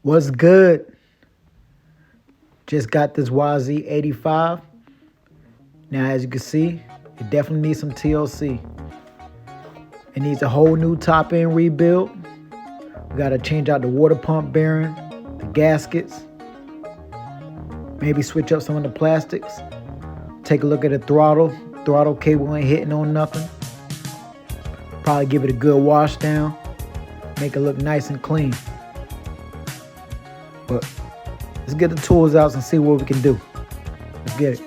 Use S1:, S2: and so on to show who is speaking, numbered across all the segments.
S1: What's good? Just got this YZ85. Now, as you can see, it definitely needs some TLC. It needs a whole new top end rebuild. We gotta change out the water pump bearing, the gaskets, maybe switch up some of the plastics. Take a look at the throttle. Throttle cable ain't hitting on nothing. Probably give it a good wash down. Make it look nice and clean. But let's get the tools out and see what we can do. Let's get it.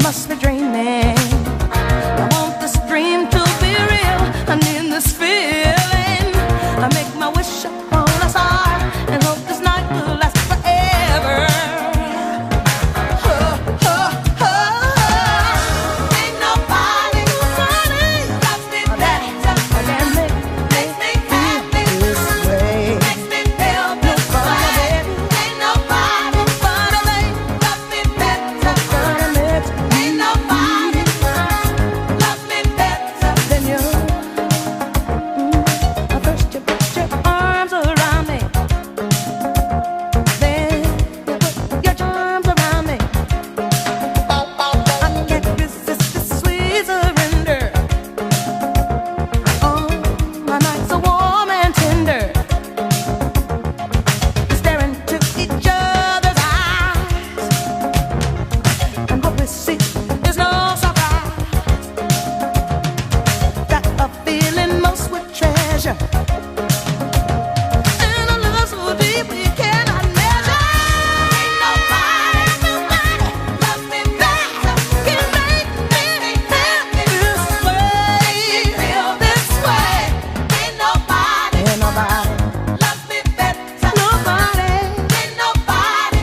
S2: Must be dreaming. I want this dream to be real. I need this feeling. I make my wish upon a star and hope this night will last forever. Ain't nobody loves me better than makes me happy this way. Makes me feel this way. Ain't nobody loves me better. Ain't nobody loves me better than you. First you put your arms around me, then you put your charms around me. I can't resist this sweet surrender. Oh, my nights are warm and tender. Staring into each other's eyes, and what we see is no surprise. Got a feeling most would treasure, and a love so deep we cannot measure. Ain't nobody loves me better. Can make me happy this way. Feel this way. Ain't nobody loves me better. Nobody. Ain't nobody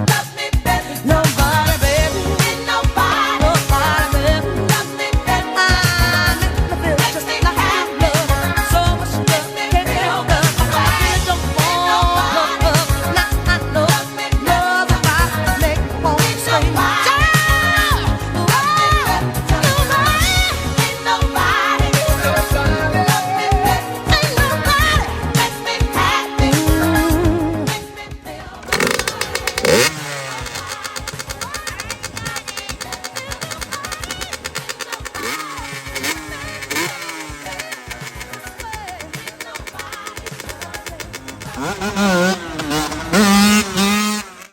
S2: loves me better. Nobody, baby. Ain't nobody loves me better. I make me feel just like I have love. So much love can't help us. I don't want love. Now I know love if I make me want to scream.
S3: Uh-uh.